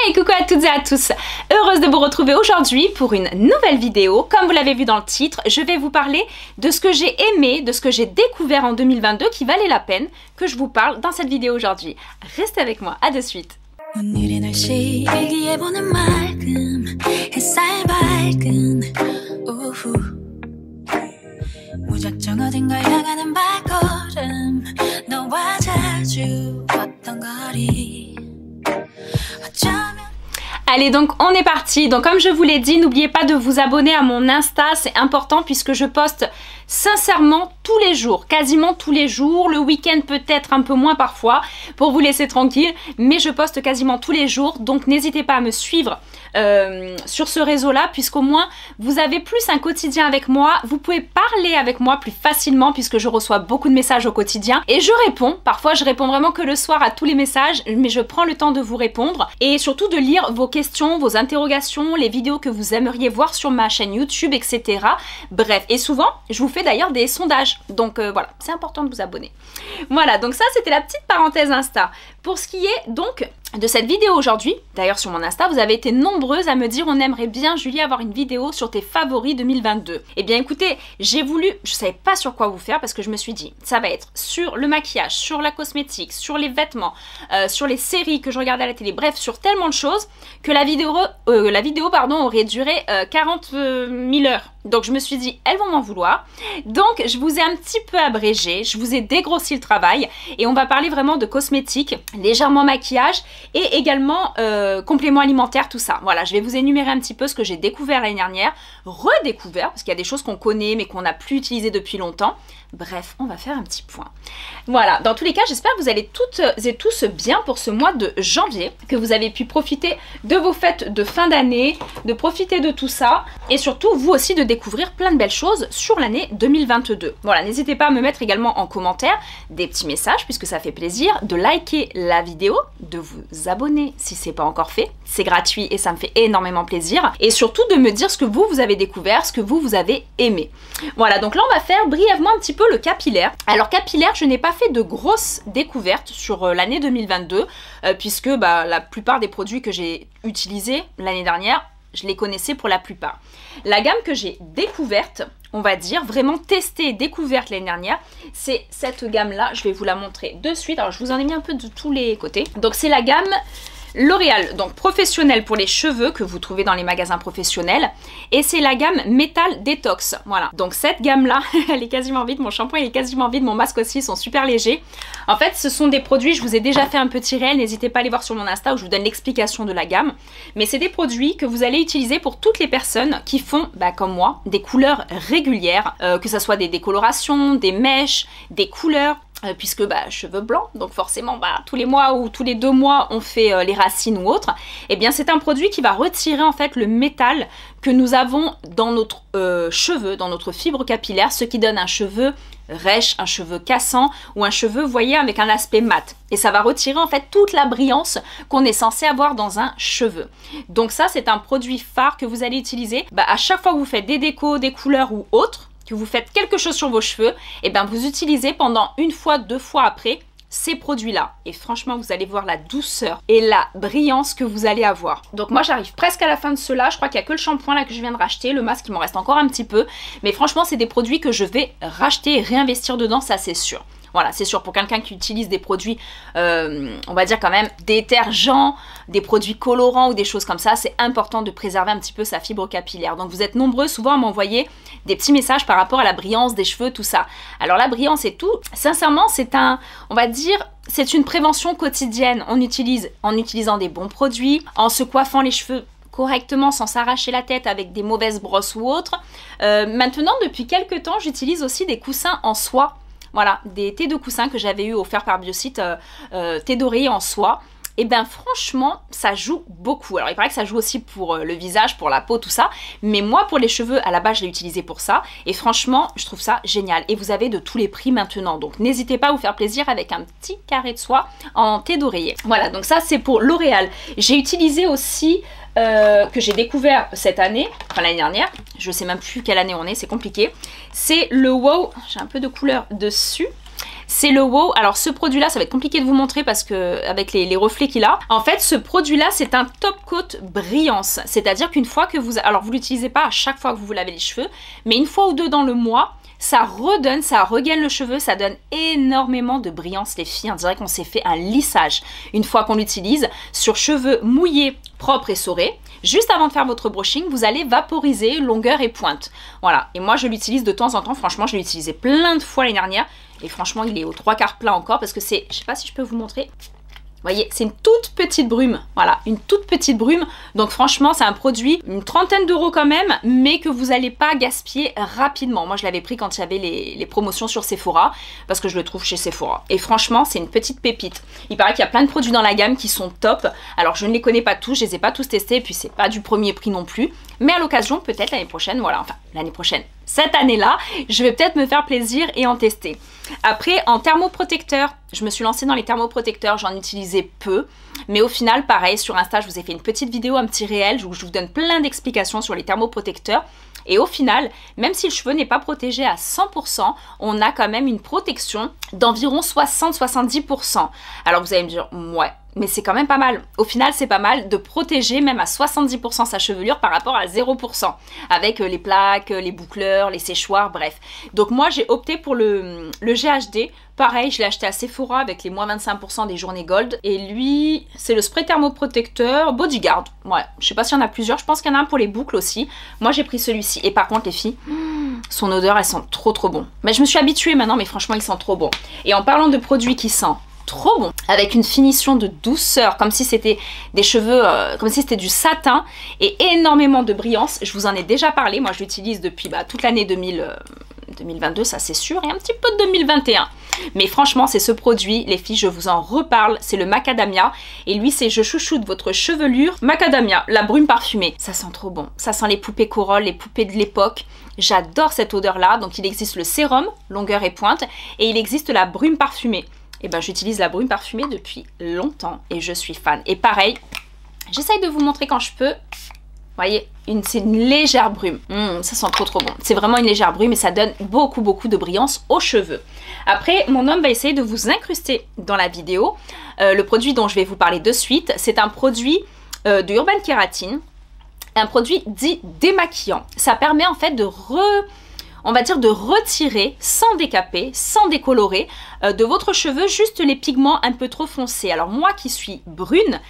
Hey, coucou à toutes et à tous, heureuse de vous retrouver aujourd'hui pour une nouvelle vidéo. Comme vous l'avez vu dans le titre, je vais vous parler de ce que j'ai aimé, de ce que j'ai découvert en 2022 qui valait la peine que je vous parle dans cette vidéo aujourd'hui. Restez avec moi, à de suite. Allez, donc on est parti. Donc comme je vous l'ai dit, n'oubliez pas de vous abonner à mon Insta, c'est important puisque je poste sincèrement tous les jours, quasiment tous les jours, le week-end peut-être un peu moins parfois pour vous laisser tranquille, mais je poste quasiment tous les jours, donc n'hésitez pas à me suivre sur ce réseau-là, puisqu'au moins vous avez plus un quotidien avec moi, vous pouvez parler avec moi plus facilement puisque je reçois beaucoup de messages au quotidien et je réponds. Parfois je réponds vraiment que le soir à tous les messages, mais je prends le temps de vous répondre et surtout de lire vos questions, vos interrogations, les vidéos que vous aimeriez voir sur ma chaîne YouTube, etc. Bref, et souvent je vous fais d'ailleurs des sondages, donc voilà, c'est important de vous abonner. Voilà, donc ça c'était la petite parenthèse Insta. Pour ce qui est donc de cette vidéo aujourd'hui, d'ailleurs sur mon Insta, vous avez été nombreuses à me dire on aimerait bien Julie avoir une vidéo sur tes favoris 2022. Eh bien écoutez, j'ai voulu, je savais pas sur quoi vous faire parce que je me suis dit ça va être sur le maquillage, sur la cosmétique, sur les vêtements, sur les séries que je regardais à la télé, bref sur tellement de choses que la vidéo aurait duré 40 000 heures. Donc je me suis dit, elles vont m'en vouloir. Donc je vous ai un petit peu abrégé, je vous ai dégrossi le travail et on va parler vraiment de cosmétiques, légèrement maquillage et également compléments alimentaires, tout ça. Voilà, je vais vous énumérer un petit peu ce que j'ai découvert l'année dernière, redécouvert, parce qu'il y a des choses qu'on connaît mais qu'on n'a plus utilisées depuis longtemps. Bref, on va faire un petit point. Voilà, dans tous les cas, j'espère que vous allez toutes et tous bien pour ce mois de janvier, que vous avez pu profiter de vos fêtes de fin d'année, de profiter de tout ça, et surtout, vous aussi, de découvrir plein de belles choses sur l'année 2022. Voilà, n'hésitez pas à me mettre également en commentaire des petits messages, puisque ça fait plaisir, de liker la vidéo, de vous abonner si c'est pas encore fait. C'est gratuit et ça me fait énormément plaisir. Et surtout, de me dire ce que vous avez découvert, ce que vous avez aimé. Voilà, donc là, on va faire brièvement un petit peu le capillaire. Alors capillaire, je n'ai pas fait de grosses découvertes sur l'année 2022 puisque la plupart des produits que j'ai utilisés l'année dernière, je les connaissais pour la plupart. La gamme que j'ai découverte, on va dire, vraiment testée et découverte l'année dernière, c'est cette gamme-là. Je vais vous la montrer de suite. Alors je vous en ai mis un peu de tous les côtés. Donc c'est la gamme L'Oréal, donc professionnel pour les cheveux que vous trouvez dans les magasins professionnels, et c'est la gamme Metal Detox. Voilà, donc cette gamme là, elle est quasiment vide, mon shampoing il est quasiment vide, mon masque aussi, ils sont super légers. En fait ce sont des produits, je vous ai déjà fait un petit réel, n'hésitez pas à aller voir sur mon Insta où je vous donne l'explication de la gamme, mais c'est des produits que vous allez utiliser pour toutes les personnes qui font, comme moi, des couleurs régulières, que ce soit des décolorations, des mèches, des couleurs, puisque cheveux blancs, donc forcément tous les mois ou tous les 2 mois on fait les racines ou autre, et bien c'est un produit qui va retirer en fait le métal que nous avons dans notre cheveu, dans notre fibre capillaire, ce qui donne un cheveu rêche, un cheveu cassant ou un cheveu, vous voyez, avec un aspect mat. Et ça va retirer en fait toute la brillance qu'on est censé avoir dans un cheveu. Donc ça c'est un produit phare que vous allez utiliser à chaque fois que vous faites des décos, des couleurs ou autres, que vous faites quelque chose sur vos cheveux, et vous utilisez pendant 1 fois, 2 fois après ces produits-là. Et franchement, vous allez voir la douceur et la brillance que vous allez avoir. Donc moi, j'arrive presque à la fin de cela. Je crois qu'il n'y a que le shampoing là que je viens de racheter. Le masque, il m'en reste encore un petit peu. Mais franchement, c'est des produits que je vais racheter et réinvestir dedans, ça c'est sûr. Voilà, c'est sûr, pour quelqu'un qui utilise des produits, on va dire quand même, détergents, des produits colorants ou des choses comme ça, c'est important de préserver un petit peu sa fibre capillaire. Donc vous êtes nombreux souvent à m'envoyer des petits messages par rapport à la brillance des cheveux, tout ça. Alors la brillance et tout, sincèrement, c'est on va dire, c'est une prévention quotidienne. On utilise, en utilisant des bons produits, en se coiffant les cheveux correctement sans s'arracher la tête avec des mauvaises brosses ou autres. Maintenant, depuis quelques temps, j'utilise aussi des coussins en soie. Voilà, des thés de coussins que j'avais eu offert par Biocite, thé d'oreiller en soie. Et franchement, ça joue beaucoup. Alors il paraît que ça joue aussi pour le visage, pour la peau, tout ça. Mais moi, pour les cheveux, à la base, je l'ai utilisé pour ça. Et franchement, je trouve ça génial. Et vous avez de tous les prix maintenant. Donc n'hésitez pas à vous faire plaisir avec un petit carré de soie en thé d'oreiller. Voilà, donc ça c'est pour L'Oréal. J'ai utilisé aussi que j'ai découvert cette année, enfin l'année dernière, je sais même plus quelle année on est, c'est compliqué. C'est le Wow, j'ai un peu de couleur dessus. c'est le WOW. Alors ce produit là ça va être compliqué de vous montrer parce que avec les reflets qu'il a. En fait ce produit là c'est un top coat brillance, c'est à dire qu'une fois que vous, alors vous l'utilisez pas à chaque fois que vous vous lavez les cheveux, mais une fois ou deux dans le mois, ça redonne, ça regaine le cheveu, ça donne énormément de brillance les filles, on dirait qu'on s'est fait un lissage une fois qu'on l'utilise sur cheveux mouillés, propres et essorés. Juste avant de faire votre brushing, vous allez vaporiser longueur et pointe. Voilà, et moi je l'utilise de temps en temps, franchement je l'ai utilisé plein de fois l'année dernière et franchement il est aux 3/4 plein encore parce que c'est, je sais pas si je peux vous montrer. Vous voyez, c'est une toute petite brume, voilà, une toute petite brume. Donc franchement, c'est un produit, une trentaine d'euros quand même, mais que vous n'allez pas gaspiller rapidement. Moi, je l'avais pris quand il y avait les promotions sur Sephora, parce que je le trouve chez Sephora. Et franchement, c'est une petite pépite. Il paraît qu'il y a plein de produits dans la gamme qui sont top. Alors, je ne les connais pas tous, je les ai pas tous testés, et puis c'est pas du premier prix non plus. Mais à l'occasion, peut-être l'année prochaine, voilà, enfin, l'année prochaine, cette année-là, je vais peut-être me faire plaisir et en tester. Après, en thermoprotecteur, je me suis lancée dans les thermoprotecteurs, j'en utilisais peu. Mais au final, pareil, sur Insta, je vous ai fait une petite vidéo, un petit réel, où je vous donne plein d'explications sur les thermoprotecteurs. Et au final, même si le cheveu n'est pas protégé à 100%, on a quand même une protection d'environ 60-70%. Alors vous allez me dire, ouais, mais c'est quand même pas mal. Au final, c'est pas mal de protéger même à 70% sa chevelure par rapport à 0%. Avec les plaques, les boucleurs, les séchoirs, bref. Donc moi, j'ai opté pour le GHD. Pareil, je l'ai acheté à Sephora avec les moins 25% des journées gold. Et lui, c'est le spray thermoprotecteur Bodyguard. Ouais, je sais pas s'il y en a plusieurs. Je pense qu'il y en a un pour les boucles aussi. Moi, j'ai pris celui-ci. Et par contre, les filles, son odeur, elle sent trop bon. Mais je me suis habituée maintenant, mais franchement, il sent trop bon. Et en parlant de produits qui sentent trop bon, avec une finition de douceur, comme si c'était des cheveux, comme si c'était du satin et énormément de brillance. Je vous en ai déjà parlé, moi je l'utilise depuis toute l'année 2022, ça c'est sûr, et un petit peu de 2021. Mais franchement, c'est ce produit, les filles, je vous en reparle, c'est le macadamia. Et lui, c'est je chouchoute votre chevelure macadamia, la brume parfumée. Ça sent trop bon, ça sent les poupées Corolle, les poupées de l'époque. J'adore cette odeur-là. Donc il existe le sérum, longueur et pointe, et il existe la brume parfumée. Et ben j'utilise la brume parfumée depuis longtemps et je suis fan. Et pareil, j'essaye de vous montrer quand je peux. Vous voyez, c'est une légère brume. Ça sent trop bon. C'est vraiment une légère brume et ça donne beaucoup de brillance aux cheveux. Après, mon homme va essayer de vous incruster dans la vidéo. Le produit dont je vais vous parler de suite, c'est un produit de Urban Keratin. Un produit dit démaquillant. Ça permet en fait de on va dire de retirer, sans décaper, sans décolorer, de votre cheveu juste les pigments un peu trop foncés. Alors moi qui suis brune,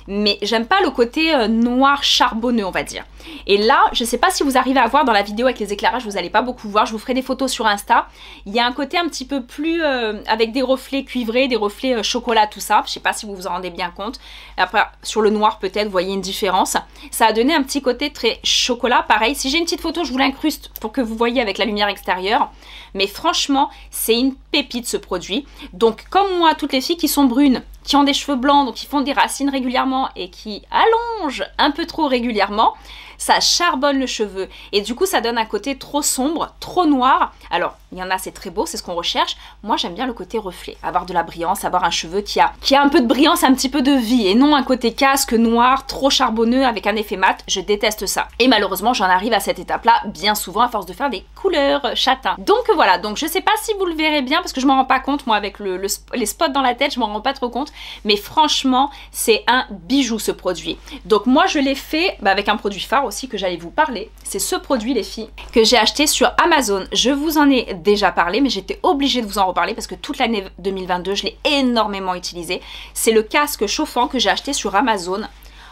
mais j'aime pas le côté noir charbonneux, on va dire. Et là, je sais pas si vous arrivez à voir dans la vidéo avec les éclairages, vous allez pas beaucoup voir, je vous ferai des photos sur Insta. Il y a un côté un petit peu plus avec des reflets cuivrés, des reflets chocolat, tout ça. Je sais pas si vous vous en rendez bien compte. Après, sur le noir peut-être, vous voyez une différence. Ça a donné un petit côté très chocolat. Pareil, si j'ai une petite photo, je vous l'incruste pour que vous voyez avec la lumière extérieure. Mais franchement, c'est une pépite ce produit. Donc comme moi, toutes les filles qui sont brunes, qui ont des cheveux blancs, donc qui font des racines régulièrement et qui allongent un peu trop régulièrement, ça charbonne le cheveu et du coup ça donne un côté trop sombre, trop noir. Alors il y en a, c'est très beau, c'est ce qu'on recherche. Moi j'aime bien le côté reflet, avoir de la brillance, avoir un cheveu qui a un peu de brillance, un petit peu de vie et non un côté casque, noir, trop charbonneux avec un effet mat. Je déteste ça. Et malheureusement j'en arrive à cette étape là bien souvent à force de faire des couleurs châtain. Donc voilà, donc je sais pas si vous le verrez bien parce que je m'en rends pas compte moi avec les spots dans la tête, je m'en rends pas trop compte. Mais franchement c'est un bijou ce produit. Donc moi je l'ai fait avec un produit phare aussi que j'allais vous parler. C'est ce produit les filles que j'ai acheté sur Amazon. Je vous en ai déjà parlé mais j'étais obligée de vous en reparler parce que toute l'année 2022 je l'ai énormément utilisé. C'est le casque chauffant que j'ai acheté sur Amazon.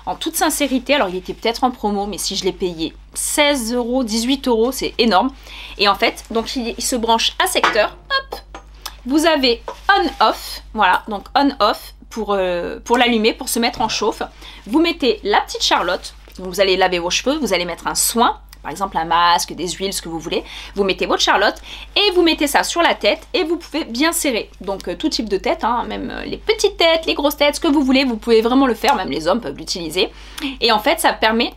En toute sincérité, alors il était peut-être en promo, mais si je l'ai payé 16 €, 18 €, c'est énorme. Et en fait, donc il se branche à secteur. Hop, vous avez on-off, voilà, donc on-off pour l'allumer, pour se mettre en chauffe. Vous mettez la petite Charlotte, donc vous allez laver vos cheveux, vous allez mettre un soin, par exemple un masque, des huiles, ce que vous voulez. Vous mettez votre Charlotte et vous mettez ça sur la tête et vous pouvez bien serrer. Donc tout type de tête, hein, même les petites têtes, les grosses têtes, ce que vous voulez, vous pouvez vraiment le faire, même les hommes peuvent l'utiliser. Et en fait, ça permet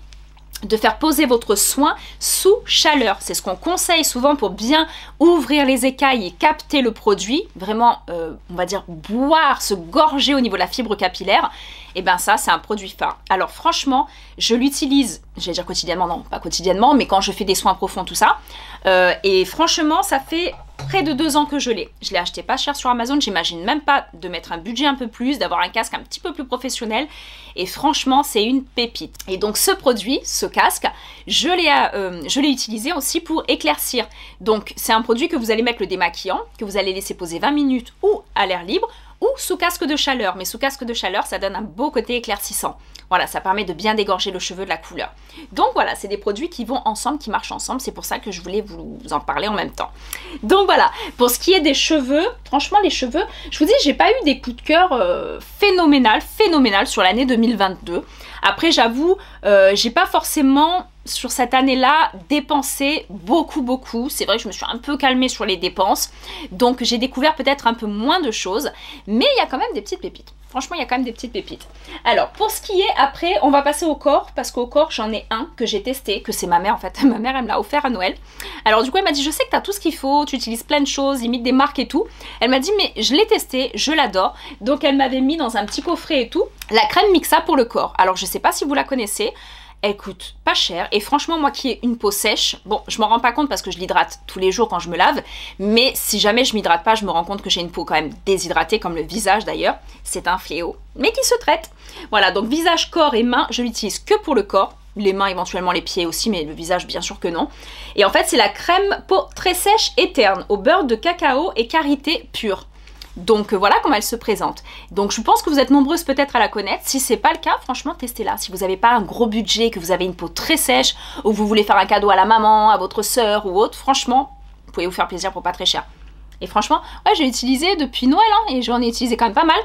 de faire poser votre soin sous chaleur. C'est ce qu'on conseille souvent pour bien ouvrir les écailles et capter le produit. Vraiment, on va dire, boire, se gorger au niveau de la fibre capillaire. Et bien ça, c'est un produit phare. Alors franchement, je l'utilise, je vais dire quotidiennement, non, pas quotidiennement, mais quand je fais des soins profonds, tout ça. Et franchement, ça fait près de 2 ans que je l'ai. Je l'ai acheté pas cher sur Amazon, j'imagine même pas de mettre un budget un peu plus, d'avoir un casque un petit peu plus professionnel. Et franchement, c'est une pépite. Et donc ce produit, ce casque, je l'ai utilisé aussi pour éclaircir. Donc c'est un produit que vous allez mettre le démaquillant, que vous allez laisser poser 20 minutes ou à l'air libre, ou sous casque de chaleur. Mais sous casque de chaleur, ça donne un beau côté éclaircissant. Voilà, ça permet de bien dégorger le cheveu de la couleur. Donc voilà, c'est des produits qui vont ensemble, qui marchent ensemble. C'est pour ça que je voulais vous en parler en même temps. Donc voilà, pour ce qui est des cheveux, franchement les cheveux, je vous dis, j'ai pas eu des coups de cœur phénoménal sur l'année 2022. Après, j'avoue, j'ai pas forcément sur cette année-là dépensé beaucoup. C'est vrai que je me suis un peu calmée sur les dépenses. Donc j'ai découvert peut-être un peu moins de choses. Mais il y a quand même des petites pépites. Franchement, il y a quand même des petites pépites. Alors, pour ce qui est, après, on va passer au corps, parce qu'au corps, j'en ai un que j'ai testé, que c'est ma mère, en fait. Ma mère, elle me l'a offert à Noël. Alors, du coup, elle m'a dit, je sais que tu as tout ce qu'il faut, tu utilises plein de choses, limite des marques et tout. Elle m'a dit, mais je l'ai testé, je l'adore. Donc, elle m'avait mis dans un petit coffret et tout, la crème Mixa pour le corps. Alors, je sais pas si vous la connaissez. Elle coûte pas cher et franchement moi qui ai une peau sèche, bon je m'en rends pas compte parce que je l'hydrate tous les jours quand je me lave, mais si jamais je m'hydrate pas, je me rends compte que j'ai une peau quand même déshydratée comme le visage d'ailleurs, c'est un fléau, mais qui se traite. Voilà, donc visage, corps et mains, je l'utilise que pour le corps, les mains éventuellement les pieds aussi, mais le visage bien sûr que non. Et en fait c'est la crème peau très sèche et terne au beurre de cacao et karité pure. Donc voilà comment elle se présente. Donc je pense que vous êtes nombreuses peut-être à la connaître. Si c'est pas le cas, franchement testez-la. Si vous n'avez pas un gros budget, que vous avez une peau très sèche, ou vous voulez faire un cadeau à la maman, à votre soeur ou autre, franchement, vous pouvez vous faire plaisir pour pas très cher. Et franchement, ouais, j'ai utilisé depuis Noël hein, et j'en ai utilisé quand même pas mal.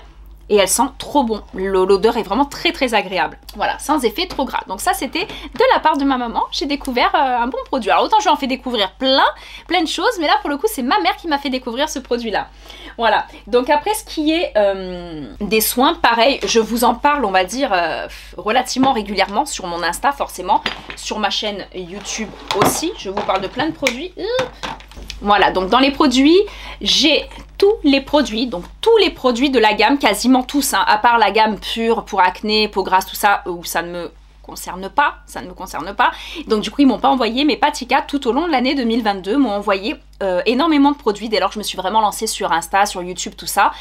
Et elle sent trop bon. L'odeur est vraiment très agréable. Voilà, sans effet trop gras. Donc ça, c'était de la part de ma maman. J'ai découvert un bon produit. Alors autant je lui en fais découvrir plein de choses, mais là pour le coup, c'est ma mère qui m'a fait découvrir ce produit-là. Voilà. Donc après, ce qui est des soins, pareil, je vous en parle, on va dire, relativement régulièrement sur mon Insta, forcément. Sur ma chaîne YouTube aussi. Je vous parle de plein de produits. Voilà, donc dans les produits, j'ai tous les produits, donc tous les produits de la gamme, quasiment tous, hein, à part la gamme pure pour acné, peau grasse, tout ça, où ça ne me concerne pas, Donc du coup, ils m'ont pas envoyé, mais Patika, tout au long de l'année 2022, m'ont envoyé énormément de produits dès lors que je me suis vraiment lancée sur Insta, sur YouTube, tout ça.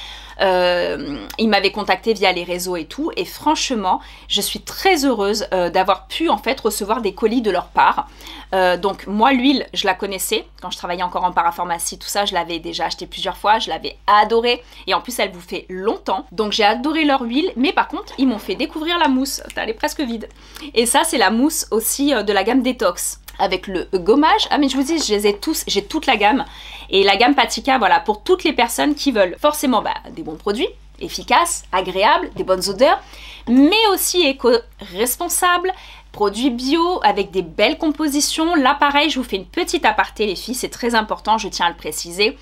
Ils m'avaient contacté via les réseaux et tout, et franchement, je suis très heureuse d'avoir pu en fait recevoir des colis de leur part. Donc moi, l'huile, je la connaissais quand je travaillais encore en parapharmacie, tout ça, je l'avais déjà acheté plusieurs fois, je l'avais adorée, et en plus elle vous fait longtemps, donc j'ai adoré leur huile, mais par contre ils m'ont fait découvrir la mousse, elle est presque vide, et ça c'est la mousse aussi de la gamme Détox, avec le gommage. Ah mais je vous dis, je les ai tous, j'ai toute la gamme, et la gamme Patika, voilà, pour toutes les personnes qui veulent forcément des bons produits, efficaces, agréables, des bonnes odeurs, mais aussi éco-responsables, produits bio avec des belles compositions. Là pareil, je vous fais une petite aparté les filles, c'est très important, je tiens à le préciser.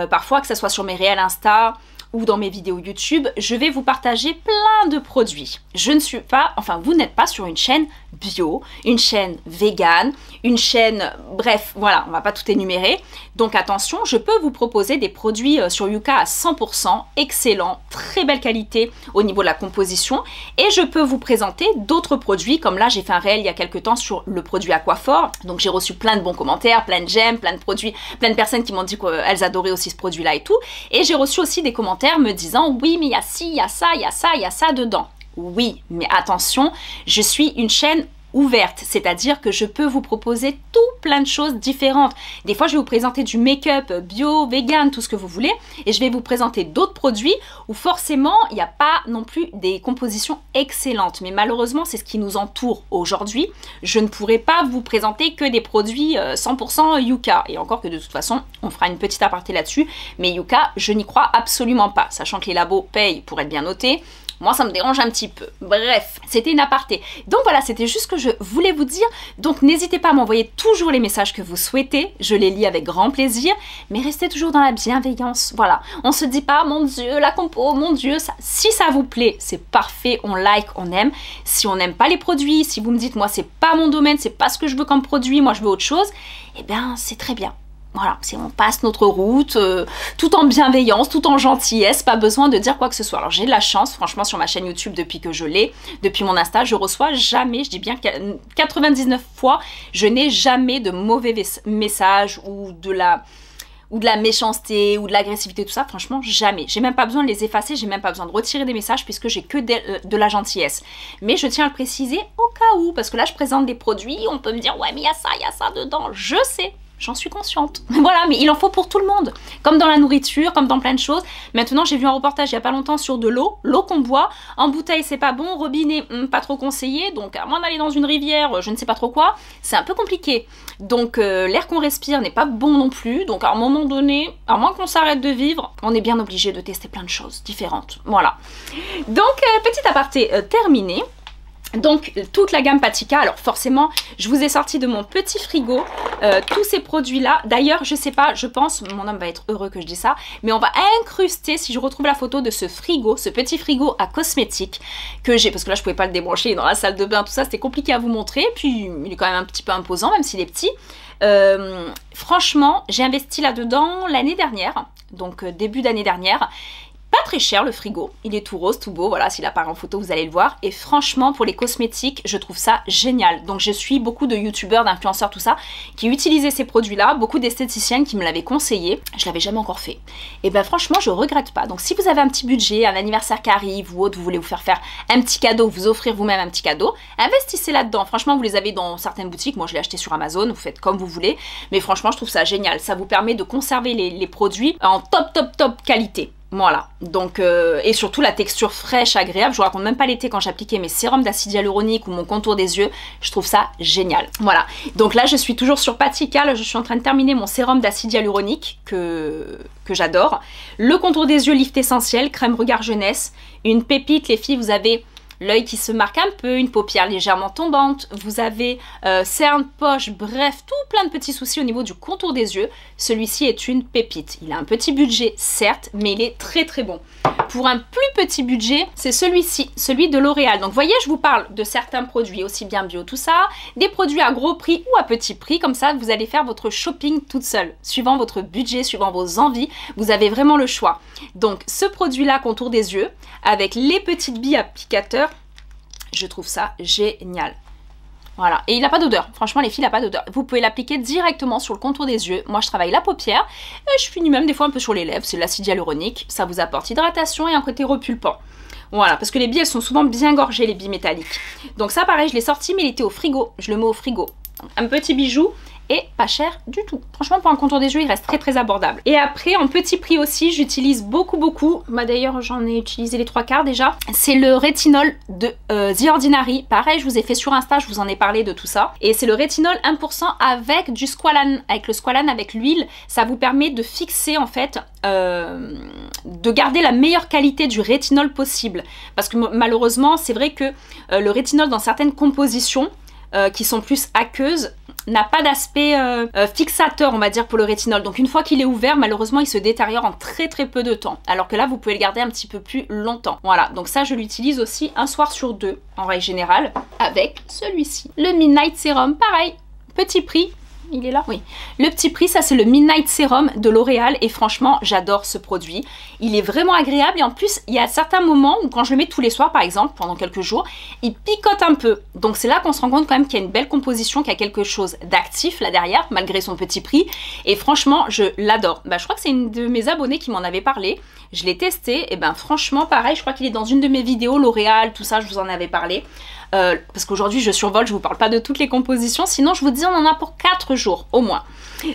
Parfois que ce soit sur mes réels Insta ou dans mes vidéos YouTube, je vais vous partager plein de produits. Je ne suis pas, enfin vous n'êtes pas sur une chaîne bio, une chaîne vegan, une chaîne, bref, voilà, on va pas tout énumérer. Donc attention, je peux vous proposer des produits sur Yuka à 100%, excellents, très belle qualité au niveau de la composition. Et je peux vous présenter d'autres produits, comme là j'ai fait un réel il y a quelques temps sur le produit Aquaphor. Donc j'ai reçu plein de bons commentaires, plein de j'aime, plein de produits, plein de personnes qui m'ont dit qu'elles adoraient aussi ce produit-là et tout. Et j'ai reçu aussi des commentaires me disant oui mais il y a ci, il y a ça, il y a ça, il y a ça dedans. Oui, mais attention, je suis une chaîne ouverte, c'est-à-dire que je peux vous proposer tout plein de choses différentes. Des fois, je vais vous présenter du make-up bio, vegan, tout ce que vous voulez, et je vais vous présenter d'autres produits où forcément, il n'y a pas non plus des compositions excellentes. Mais malheureusement, c'est ce qui nous entoure aujourd'hui. Je ne pourrai pas vous présenter que des produits 100% Yuka. Et encore que de toute façon, on fera une petite aparté là-dessus. Mais Yuka, je n'y crois absolument pas, sachant que les labos payent pour être bien notés. Moi, ça me dérange un petit peu. Bref, c'était une aparté. Donc voilà, c'était juste ce que je voulais vous dire. Donc n'hésitez pas à m'envoyer toujours les messages que vous souhaitez. Je les lis avec grand plaisir. Mais restez toujours dans la bienveillance. Voilà. On se dit pas, mon Dieu, la compo, mon Dieu. Ça. Si ça vous plaît, c'est parfait. On like, on aime. Si on n'aime pas les produits, si vous me dites, moi, c'est pas mon domaine, c'est pas ce que je veux comme produit, moi, je veux autre chose, eh bien, c'est très bien. Voilà, si on passe notre route, tout en bienveillance, tout en gentillesse, pas besoin de dire quoi que ce soit. Alors j'ai de la chance, franchement, sur ma chaîne YouTube, depuis que je l'ai, depuis mon Insta, je reçois jamais, je dis bien 99 fois, je n'ai jamais de mauvais messages ou de la... ou de la méchanceté ou de l'agressivité, tout ça, franchement, jamais. J'ai même pas besoin de les effacer, j'ai même pas besoin de retirer des messages puisque j'ai que de la gentillesse. Mais je tiens à le préciser au cas où, parce que là, je présente des produits, on peut me dire, ouais, mais il y a ça dedans. Je sais. J'en suis consciente. Voilà, mais il en faut pour tout le monde. Comme dans la nourriture, comme dans plein de choses. Maintenant, j'ai vu un reportage il n'y a pas longtemps sur de l'eau qu'on boit. En bouteille, c'est pas bon. Robinet, pas trop conseillé. Donc, à moins d'aller dans une rivière, je ne sais pas trop quoi, c'est un peu compliqué. Donc, l'air qu'on respire n'est pas bon non plus. Donc, à un moment donné, à moins qu'on s'arrête de vivre, on est bien obligé de tester plein de choses différentes. Voilà. Donc, petit aparté terminé. Donc toute la gamme Patika, alors forcément je vous ai sorti de mon petit frigo tous ces produits là. D'ailleurs je sais pas, je pense, mon homme va être heureux que je dise ça, mais on va incruster, si je retrouve la photo de ce frigo, ce petit frigo à cosmétiques que j'ai, parce que là je pouvais pas le débrancher dans la salle de bain, tout ça c'était compliqué à vous montrer, puis il est quand même un petit peu imposant même s'il est petit. Franchement j'ai investi là-dedans l'année dernière, donc début d'année dernière. Pas très cher le frigo, il est tout rose, tout beau, voilà, s'il apparaît en photo vous allez le voir. Et franchement pour les cosmétiques je trouve ça génial. Donc je suis beaucoup de youtubeurs, d'influenceurs, tout ça, qui utilisaient ces produits là, beaucoup d'esthéticiennes qui me l'avaient conseillé. Je l'avais jamais encore fait. Et ben franchement je regrette pas. Donc si vous avez un petit budget, un anniversaire qui arrive ou autre, vous voulez vous faire un petit cadeau, vous offrir vous-même un petit cadeau, investissez là-dedans. Franchement vous les avez dans certaines boutiques, moi je l'ai acheté sur Amazon, vous faites comme vous voulez. Mais franchement je trouve ça génial, ça vous permet de conserver les produits en top qualité. Voilà, donc et surtout la texture fraîche, agréable. Je vous raconte même pas l'été quand j'appliquais mes sérums d'acide hyaluronique ou mon contour des yeux, je trouve ça génial. Voilà, donc là je suis toujours sur Patika, là je suis en train de terminer mon sérum d'acide hyaluronique que j'adore. Le contour des yeux Lift Essentiel, crème regard jeunesse, une pépite les filles, vous avez l'œil qui se marque un peu, une paupière légèrement tombante, vous avez cerne, poche, bref, tout plein de petits soucis au niveau du contour des yeux. Celui-ci est une pépite. Il a un petit budget, certes, mais il est très bon. Pour un plus petit budget, c'est celui-ci, celui de L'Oréal. Donc, voyez, je vous parle de certains produits, aussi bien bio, tout ça, des produits à gros prix ou à petit prix, comme ça, vous allez faire votre shopping toute seule, suivant votre budget, suivant vos envies, vous avez vraiment le choix. Donc, ce produit-là, contour des yeux, avec les petites billes applicateurs, je trouve ça génial. Voilà, et il n'a pas d'odeur. Franchement, les filles, il n'a pas d'odeur. Vous pouvez l'appliquer directement sur le contour des yeux. Moi, je travaille la paupière et je finis même des fois un peu sur les lèvres. C'est l'acide hyaluronique. Ça vous apporte hydratation et un côté repulpant. Voilà, parce que les billes, elles sont souvent bien gorgées, les billes métalliques. Donc ça, pareil, je l'ai sorti, mais il était au frigo. Je le mets au frigo. Un petit bijou. Et pas cher du tout. Franchement pour un contour des yeux il reste très abordable. Et après en petit prix aussi j'utilise beaucoup, bah d'ailleurs j'en ai utilisé les 3/4 déjà, c'est le rétinol de The Ordinary. Pareil je vous ai fait sur Insta, je vous en ai parlé de tout ça. Et c'est le rétinol 1% avec du squalane, avec le squalane avec l'huile. Ça vous permet de fixer en fait, de garder la meilleure qualité du rétinol possible. Parce que malheureusement c'est vrai que le rétinol dans certaines compositions qui sont plus aqueuses n'a pas d'aspect fixateur on va dire pour le rétinol, donc une fois qu'il est ouvert malheureusement il se détériore en très peu de temps, alors que là vous pouvez le garder un petit peu plus longtemps. Voilà, donc ça je l'utilise aussi un soir sur deux en règle générale avec celui-ci, le Midnight Serum, pareil, petit prix. Il est là, oui. Le petit prix, ça c'est le Midnight Serum de L'Oréal et franchement, j'adore ce produit. Il est vraiment agréable et en plus, il y a certains moments où quand je le mets tous les soirs par exemple, pendant quelques jours, il picote un peu. Donc c'est là qu'on se rend compte quand même qu'il y a une belle composition, qu'il y a quelque chose d'actif là derrière, malgré son petit prix. Et franchement, je l'adore. Bah, je crois que c'est une de mes abonnées qui m'en avait parlé. Je l'ai testé et ben franchement, pareil, je crois qu'il est dans une de mes vidéos, L'Oréal, tout ça, je vous en avais parlé. Parce qu'aujourd'hui je survole, je vous parle pas de toutes les compositions, sinon je vous dis on en a pour 4 jours au moins.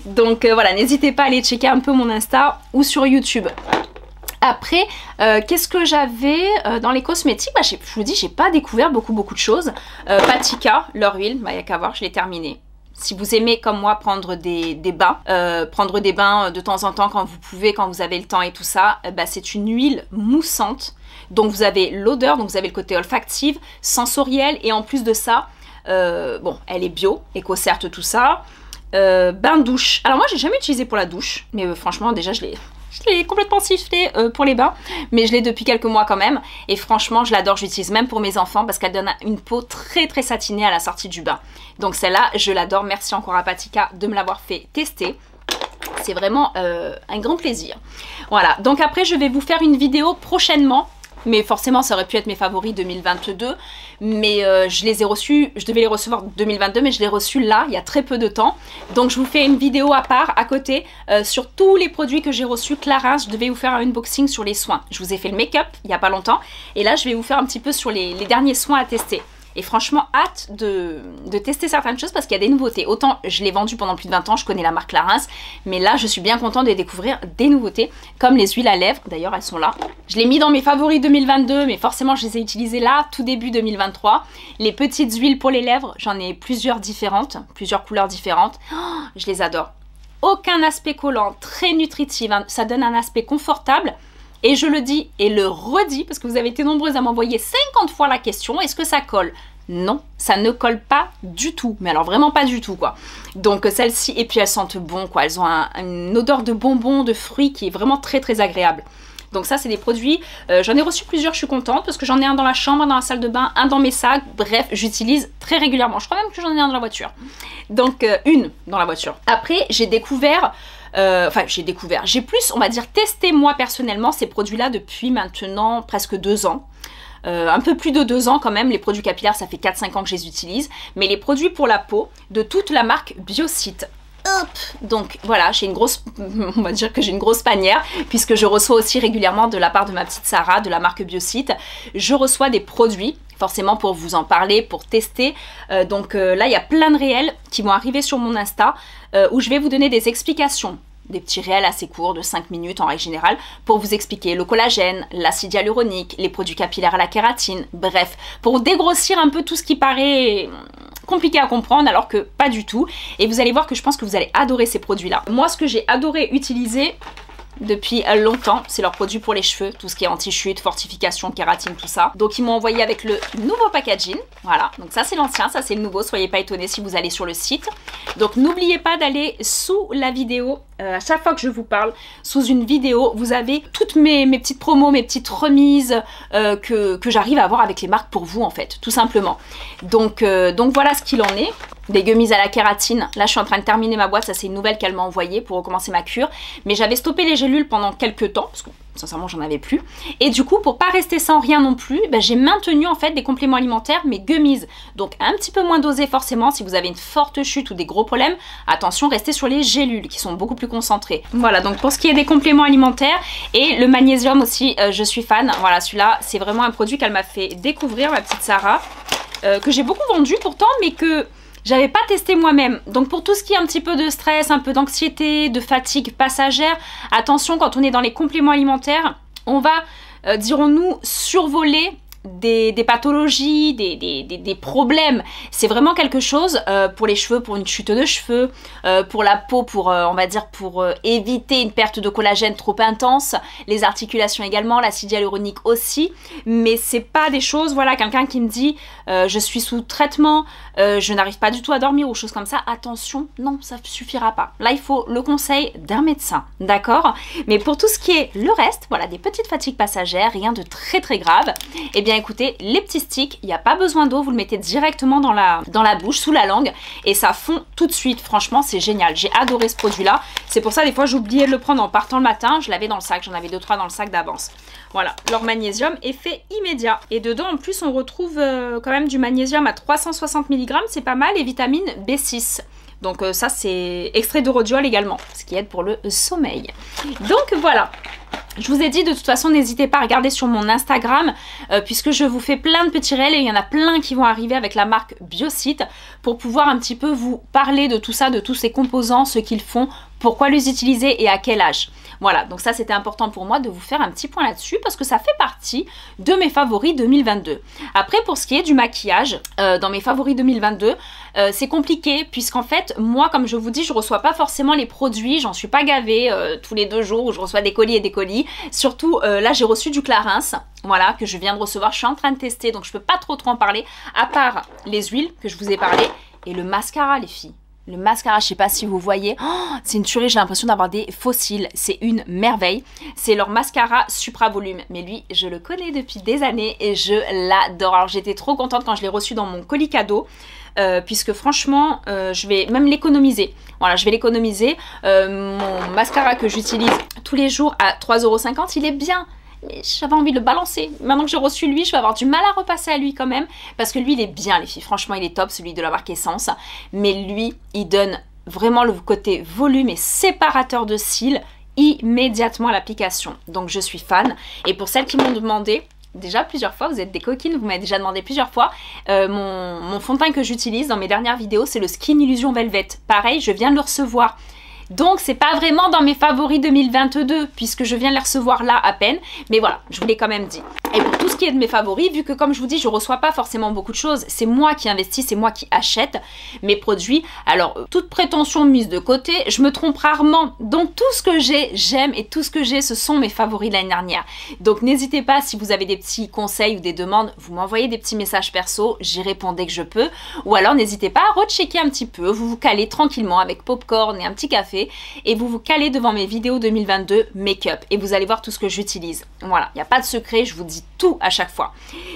Donc voilà, n'hésitez pas à aller checker un peu mon Insta ou sur YouTube. Après, qu'est-ce que j'avais dans les cosmétiques, bah, je vous dis, j'ai pas découvert beaucoup de choses. Patika, leur huile, bah, y a qu'à voir, je l'ai terminée. Si vous aimez comme moi prendre des bains, de temps en temps quand vous pouvez, quand vous avez le temps et tout ça, bah, c'est une huile moussante. Donc vous avez l'odeur, donc vous avez le côté olfactif, sensoriel et en plus de ça, bon, elle est bio, éco-certe, tout ça. Bain douche. Alors moi j'ai jamais utilisé pour la douche, mais franchement déjà je l'ai complètement sifflé pour les bains, mais je l'ai depuis quelques mois quand même et franchement je l'adore, j'utilise même pour mes enfants parce qu'elle donne une peau très satinée à la sortie du bain. Donc celle-là je l'adore, merci encore à Patika de me l'avoir fait tester. C'est vraiment un grand plaisir. Voilà, donc après je vais vous faire une vidéo prochainement mais forcément ça aurait pu être mes favoris 2022, mais je les ai reçus, je devais les recevoir 2022, mais je les ai reçus là, il y a très peu de temps. Donc je vous fais une vidéo à part, à côté, sur tous les produits que j'ai reçus Clarins. Je devais vous faire un unboxing sur les soins. Je vous ai fait le make-up il n'y a pas longtemps, et là je vais vous faire un petit peu sur les derniers soins à tester. Et franchement, hâte de tester certaines choses parce qu'il y a des nouveautés. Autant je l'ai vendu pendant plus de 20 ans, je connais la marque Clarins, mais là je suis bien contente de découvrir des nouveautés, comme les huiles à lèvres. D'ailleurs, elles sont là. Je l'ai mis dans mes favoris 2022, mais forcément je les ai utilisées là, tout début 2023. Les petites huiles pour les lèvres, j'en ai plusieurs différentes, plusieurs couleurs différentes. Oh, je les adore. Aucun aspect collant, très nutritif, hein. Ça donne un aspect confortable. Et je le dis et le redis, parce que vous avez été nombreuses à m'envoyer 50 fois la question, est-ce que ça colle? Non, ça ne colle pas du tout, mais alors vraiment pas du tout quoi. Donc celles-ci, et puis elles sentent bon quoi, elles ont une odeur de bonbons, de fruits qui est vraiment très très agréable. Donc ça c'est des produits, j'en ai reçu plusieurs, je suis contente, parce que j'en ai un dans la chambre, un dans la salle de bain, un dans mes sacs, bref, j'utilise très régulièrement. Je crois même que j'en ai un dans la voiture. Donc une dans la voiture. Après j'ai découvert... j'ai plus, on va dire, testé moi personnellement ces produits-là depuis maintenant presque 2 ans. Un peu plus de 2 ans quand même. Les produits capillaires, ça fait 4-5 ans que je les utilise. Mais les produits pour la peau de toute la marque Biocite. Hop, donc voilà, j'ai une grosse, on va dire que j'ai une grosse panière, puisque je reçois aussi régulièrement de la part de ma petite Sarah, de la marque Biocite, je reçois des produits, forcément pour vous en parler, pour tester. Donc là, il y a plein de réels qui vont arriver sur mon Insta, où je vais vous donner des explications. Des petits réels assez courts de 5 minutes en règle générale pour vous expliquer le collagène, l'acide hyaluronique, les produits capillaires à la kératine, bref, pour dégrossir un peu tout ce qui paraît compliqué à comprendre alors que pas du tout. Et vous allez voir que je pense que vous allez adorer ces produits-là. Moi, ce que j'ai adoré utiliser depuis longtemps, c'est leurs produits pour les cheveux, tout ce qui est anti-chute, fortification, kératine, tout ça. Donc ils m'ont envoyé avec le nouveau packaging, voilà, donc ça c'est l'ancien, ça c'est le nouveau, soyez pas étonnés si vous allez sur le site. Donc n'oubliez pas d'aller sous la vidéo, à chaque fois que je vous parle, sous une vidéo, vous avez toutes mes petites promos, mes petites remises que j'arrive à avoir avec les marques pour vous en fait, tout simplement. Donc voilà ce qu'il en est. Des gummies à la kératine, là je suis en train de terminer ma boîte, ça c'est une nouvelle qu'elle m'a envoyée pour recommencer ma cure, mais j'avais stoppé les gélules pendant quelques temps, parce que sincèrement j'en avais plus, et du coup pour pas rester sans rien non plus, j'ai maintenu en fait des compléments alimentaires, mes gummies, donc un petit peu moins dosés forcément. Si vous avez une forte chute ou des gros problèmes, attention, restez sur les gélules qui sont beaucoup plus concentrées. Voilà, donc pour ce qui est des compléments alimentaires, et le magnésium aussi, je suis fan, voilà, celui-là c'est vraiment un produit qu'elle m'a fait découvrir, ma petite Sarah, que j'ai beaucoup vendu pourtant, mais que j'avais pas testé moi-même. Donc pour tout ce qui est un petit peu de stress, un peu d'anxiété, de fatigue passagère, attention, quand on est dans les compléments alimentaires, on va, dirons-nous, survoler des pathologies, des problèmes. C'est vraiment quelque chose pour les cheveux, pour une chute de cheveux, pour la peau, pour on va dire pour éviter une perte de collagène trop intense, les articulations également, l'acide hyaluronique aussi, mais c'est pas des choses, voilà, quelqu'un qui me dit je suis sous traitement, je n'arrive pas du tout à dormir ou choses comme ça, attention, non, ça suffira pas. Là il faut le conseil d'un médecin, d'accord? Mais pour tout ce qui est le reste, voilà, des petites fatigues passagères, rien de très très grave, et bien écoutez, les petits sticks, il n'y a pas besoin d'eau, vous le mettez directement dans la bouche, sous la langue, et ça fond tout de suite. Franchement, c'est génial. J'ai adoré ce produit-là. C'est pour ça, des fois, j'oubliais de le prendre en partant le matin. Je l'avais dans le sac, j'en avais 2-3 dans le sac d'avance. Voilà, leur magnésium, effet immédiat. Et dedans, en plus, on retrouve quand même du magnésium à 360 mg, c'est pas mal, et vitamine B6. Donc ça, c'est extrait de rhodiol également, ce qui aide pour le sommeil. Donc voilà. Je vous ai dit, de toute façon, n'hésitez pas à regarder sur mon Instagram, puisque je vous fais plein de petits réels et il y en a plein qui vont arriver avec la marque Biocite pour pouvoir un petit peu vous parler de tout ça, de tous ces composants, ce qu'ils font, pourquoi les utiliser et à quel âge. Voilà, donc ça c'était important pour moi de vous faire un petit point là-dessus parce que ça fait partie de mes favoris 2022. Après, pour ce qui est du maquillage, dans mes favoris 2022, c'est compliqué puisqu'en fait, moi, comme je vous dis, je reçois pas forcément les produits, j'en suis pas gavée tous les 2 jours où je reçois des colis et des colis. Surtout, là, j'ai reçu du Clarins, voilà, que je viens de recevoir, je suis en train de tester, donc je peux pas trop en parler, à part les huiles que je vous ai parlé et le mascara, les filles. Le mascara, je sais pas si vous voyez, oh, c'est une tuerie, j'ai l'impression d'avoir des fossiles, c'est une merveille. C'est leur mascara Supra Volume, mais lui, je le connais depuis des années et je l'adore. Alors j'étais trop contente quand je l'ai reçu dans mon colis cadeau, puisque franchement, je vais même l'économiser. Voilà, je vais l'économiser. Mon mascara que j'utilise tous les jours à 3,50 €, il est bien. mais j'avais envie de le balancer. Maintenant que j'ai reçu lui, je vais avoir du mal à repasser à lui quand même, parce que lui, il est bien, les filles. Franchement, il est top, celui de la marque Essence. Mais lui, il donne vraiment le côté volume et séparateur de cils immédiatement à l'application. Donc, je suis fan. Et pour celles qui m'ont demandé, déjà plusieurs fois, vous êtes des coquines, vous m'avez déjà demandé plusieurs fois, mon fond de teint que j'utilise dans mes dernières vidéos, c'est le Skin Illusion Velvet. Pareil, je viens de le recevoir. Donc c'est pas vraiment dans mes favoris 2022 puisque je viens de les recevoir là à peine, mais voilà, je vous l'ai quand même dit. Et pour tout ce qui est de mes favoris, vu que comme je vous dis, je reçois pas forcément beaucoup de choses, c'est moi qui investis, c'est moi qui achète mes produits. Alors toute prétention mise de côté, je me trompe rarement. Donc tout ce que j'ai, j'aime, et tout ce que j'ai, ce sont mes favoris de l'année dernière. Donc n'hésitez pas, si vous avez des petits conseils ou des demandes, vous m'envoyez des petits messages perso, j'y réponds dès que je peux. Ou alors n'hésitez pas à rechecker un petit peu, vous vous calez tranquillement avec popcorn et un petit café et vous vous calez devant mes vidéos 2022 make-up et vous allez voir tout ce que j'utilise. Voilà, il n'y a pas de secret, je vous dis tout à chaque fois.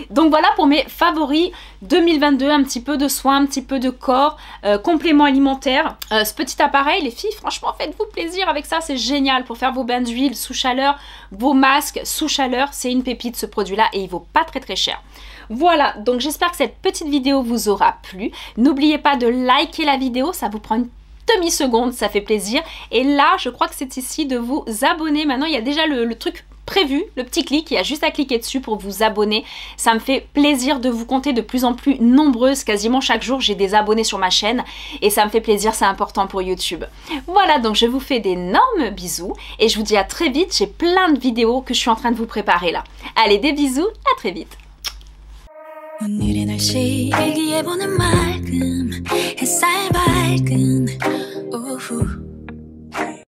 Donc voilà pour mes favoris 2022, un petit peu de soin, un petit peu de corps, complément alimentaire. Ce petit appareil, les filles, franchement, faites-vous plaisir avec ça, c'est génial pour faire vos bains d'huile sous chaleur, vos masques sous chaleur, c'est une pépite ce produit-là et il vaut pas très très cher. Voilà, donc j'espère que cette petite vidéo vous aura plu. N'oubliez pas de liker la vidéo, ça vous prend une demi-seconde, ça fait plaisir. Et là, je crois que c'est ici de vous abonner. Maintenant, il y a déjà le truc prévu, le petit clic, il y a juste à cliquer dessus pour vous abonner. Ça me fait plaisir de vous compter de plus en plus nombreuses. Quasiment chaque jour, j'ai des abonnés sur ma chaîne et ça me fait plaisir, c'est important pour YouTube. Voilà, donc je vous fais d'énormes bisous et je vous dis à très vite. J'ai plein de vidéos que je suis en train de vous préparer là. Allez, des bisous, à très vite. 오늘의 날씨 일기예보는 맑음 햇살 밝은 오후